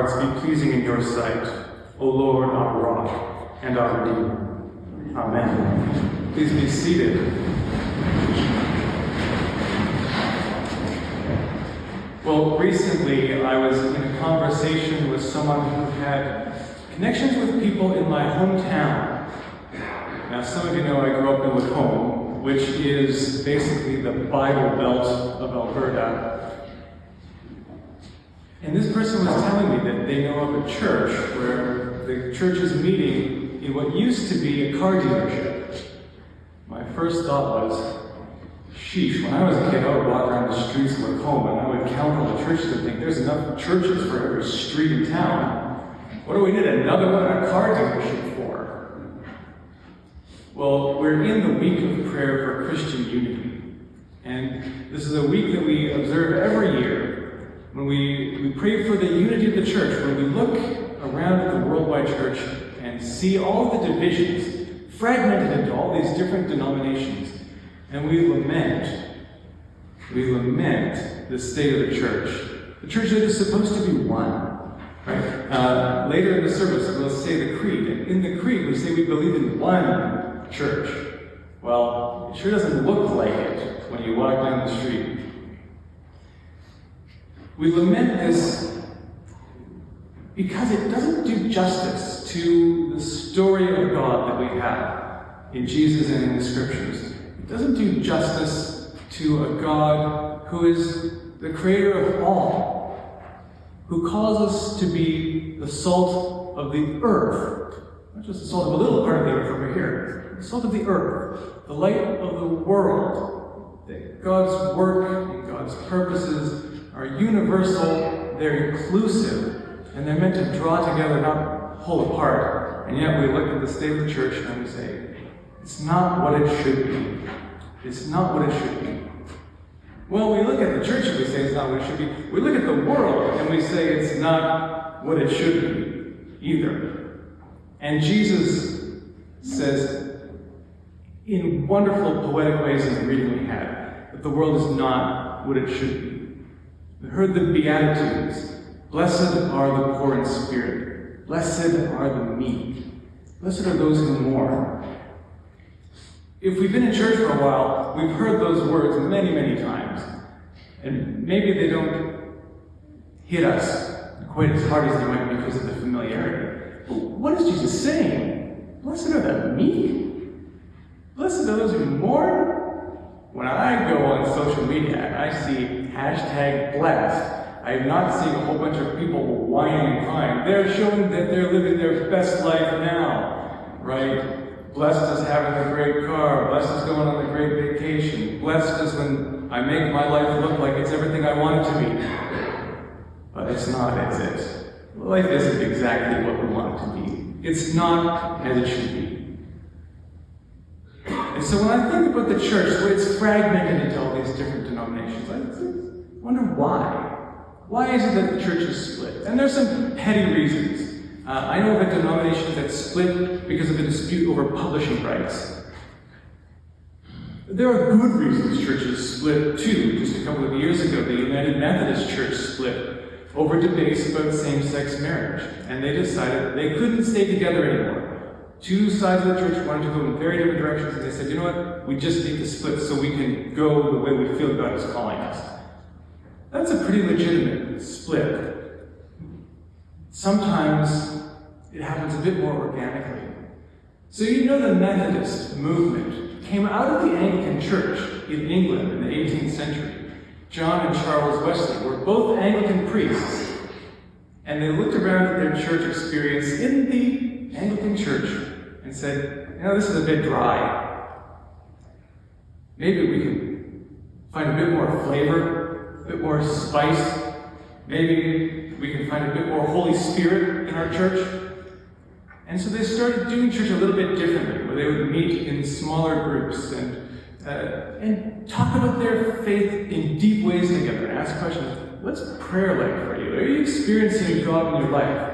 hearts be pleasing in your sight, O Lord, our rock and our Redeemer. Amen. Please be seated. Well, recently I was in a conversation with someone who had connections with people in my hometown. Now, some of you know I grew up in Lacombe, which is basically the Bible Belt of Alberta. And this person was telling me that they know of a church where the church is meeting in what used to be a car dealership. My first thought was, sheesh, when I was a kid, I would walk around the streets of Lacombe and I would count all the churches and think, there's enough churches for every street in town. What do we need another one in a car dealership for? Well, we're in the week of prayer for Christian unity. And this is a week that we observe every year when we pray for the unity of the church, when we look around at the worldwide church and see all the divisions fragmented into all these different denominations. And we lament the state of the church that is supposed to be one. Right? Later in the service, we'll say the creed. And in the creed, we say we believe in one church. Well, it sure doesn't look like it when you walk down the street. We lament this because it doesn't do justice to the story of God that we have in Jesus and in the Scriptures. It doesn't do justice to a God who is the creator of all, who calls us to be the salt of the earth, not just the salt of a little part of the earth over here, the salt of the earth, the light of the world. That God's work and God's purposes are universal, they're inclusive, and they're meant to draw together, not pull apart. And yet we look at the state of the church and we say, it's not what it should be. It's not what it should be. Well, we look at the church and we say it's not what it should be. We look at the world and we say it's not what it should be either. And Jesus says, in wonderful poetic ways in the reading we had, that the world is not what it should be. We heard the Beatitudes. Blessed are the poor in spirit. Blessed are the meek. Blessed are those who mourn. If we've been in church for a while, we've heard those words many, many times. And maybe they don't hit us quite as hard as they might because of the familiarity. But what is Jesus saying? Blessed are the meek. Blessed are those who mourn. When I go on social media and I see #blessed, I have not seen a whole bunch of people whining and crying. They're showing that they're living their best life now, right? Blessed is having a great car. Blessed is going on a great vacation. Blessed is when I make my life look like it's everything I want it to be. But it's not, is it? Life isn't exactly what we want it to be. It's not as it should be. And so when I think about the church, where it's fragmented into all these different denominations, I wonder why. Why is it that the church is split? And there's some petty reasons. I know of a denomination that's split because of a dispute over publishing rights. There are good reasons churches split too. Just a couple of years ago, the United Methodist Church split over debates about same-sex marriage. And they decided they couldn't stay together anymore. Two sides of the church wanted to go in very different directions, and they said, you know what, we just need to split so we can go the way we feel God is calling us. That's a pretty legitimate split. Sometimes it happens a bit more organically. So you know the Methodist movement came out of the Anglican Church in England in the 18th century. John and Charles Wesley were both Anglican priests, and they looked around at their church experience in the Anglican Church and said, you know, this is a bit dry. Maybe we can find a bit more flavor, a bit more spice. Maybe we can find a bit more Holy Spirit in our church. And so they started doing church a little bit differently, where they would meet in smaller groups and talk about their faith in deep ways together and ask questions. What's prayer like for you? Are you experiencing God in your life?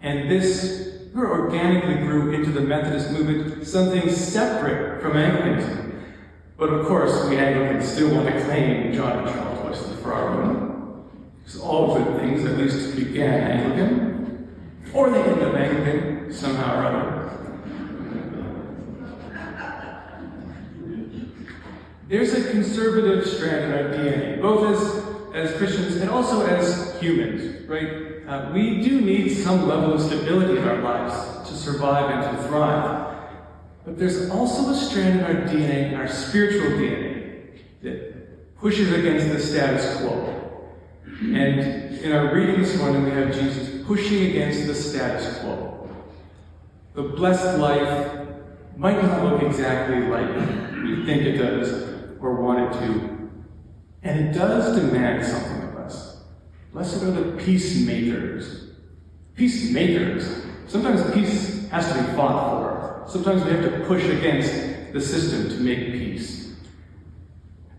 And this organically grew into the Methodist movement, something separate from Anglicanism. But of course, we Anglicans still want to claim John and Charles Wesley for our own. Because all good things at least began Anglican, or they end up Anglican somehow or other. There's a conservative strand in our DNA, both as Christians and also as humans, right? We do need some level of stability in our lives to survive and to thrive. But there's also a strand in our DNA, our spiritual DNA, that pushes against the status quo. And in our reading this morning, we have Jesus pushing against the status quo. The blessed life might not look exactly like we think it does or want it to. And it does demand something of us. Blessed are the peacemakers. Peacemakers. Sometimes peace has to be fought for. Sometimes we have to push against the system to make peace.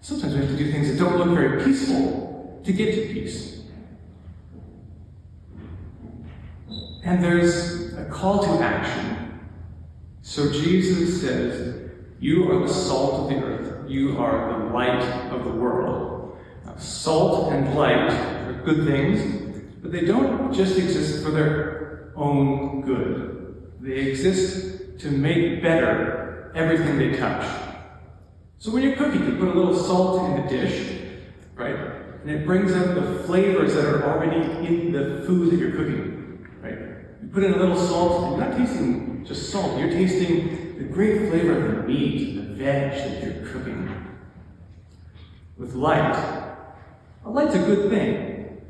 Sometimes we have to do things that don't look very peaceful to get to peace. And there's a call to action. So Jesus says, you are the salt of the earth. You are the light of the world. Now, salt and light are good things, but they don't just exist for their own good. They exist to make better everything they touch. So when you're cooking, you put a little salt in the dish, right? And it brings out the flavors that are already in the food that you're cooking, right? You put in a little salt, and you're not tasting just salt, you're tasting the great flavor of the meat, the veg that you're cooking. With light, a light's a good thing,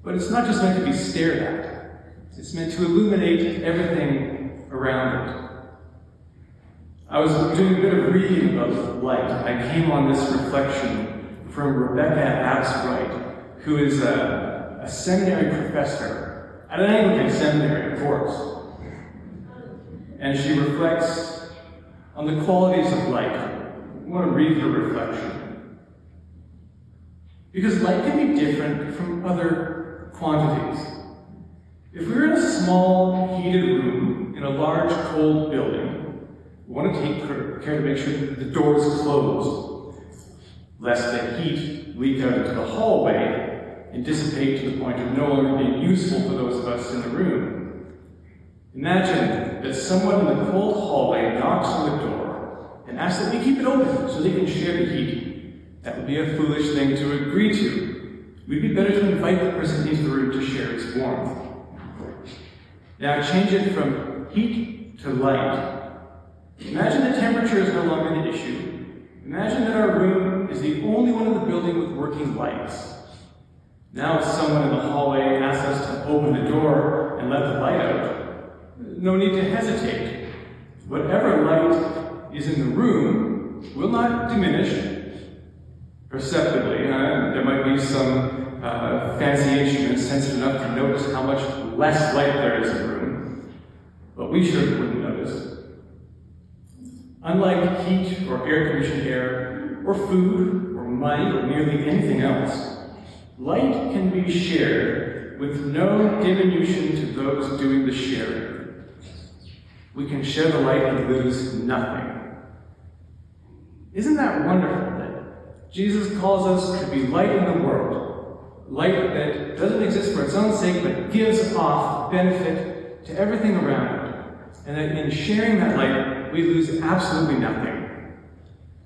but it's not just meant to be stared at. It's meant to illuminate everything around it. I was doing a bit of reading about light. I came on this reflection from Rebecca Abswright, who is a seminary professor at an Anglican seminary, of course. And she reflects on the qualities of light. I want to read her reflection. Because light can be different from other quantities. If we're in a small, heated room in a large, cold building, we want to take care to make sure that the door is closed, lest the heat leak out into the hallway and dissipate to the point of no longer being useful for those of us in the room. Imagine that someone in the cold hallway knocks on the door and asks that we keep it open so they can share the heat. That would be a foolish thing to agree to. We'd be better to invite the person into the room to share its warmth. Now change it from heat to light. Imagine the temperature is no longer the issue. Imagine that our room is the only one in the building with working lights. Now if someone in the hallway asks us to open the door and let the light out, no need to hesitate. Whatever light is in the room will not diminish perceptibly. There might be some fancy instruments sensitive enough to notice how much less light there is in the room, but we sure wouldn't notice. Unlike heat or air-conditioned air, or food, or money, or nearly anything else, light can be shared with no diminution to those doing the sharing. We can share the light and lose nothing. Isn't that wonderful? Jesus calls us to be light in the world, light that doesn't exist for its own sake, but gives off benefit to everything around it. And that in sharing that light, we lose absolutely nothing,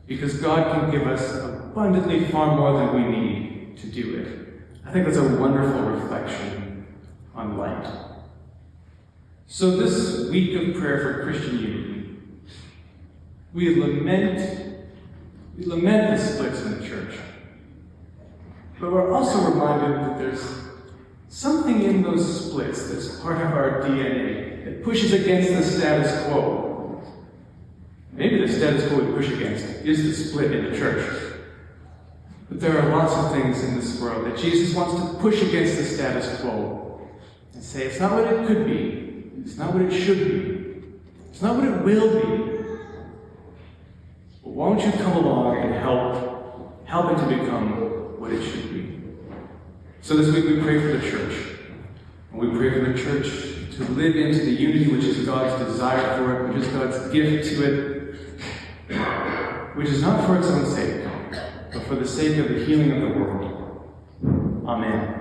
because God can give us abundantly far more than we need to do it. I think that's a wonderful reflection on light. So this week of prayer for Christian unity, we lament the splits in the church. But we're also reminded that there's something in those splits that's part of our DNA that pushes against the status quo. Maybe the status quo we push against is the split in the church. But there are lots of things in this world that Jesus wants to push against the status quo and say, it's not what it could be. It's not what it should be. It's not what it will be. But won't you come along and help it to become what it should be? So this week we pray for the church. And we pray for the church to live into the unity which is God's desire for it, which is God's gift to it, which is not for its own sake, but for the sake of the healing of the world. Amen.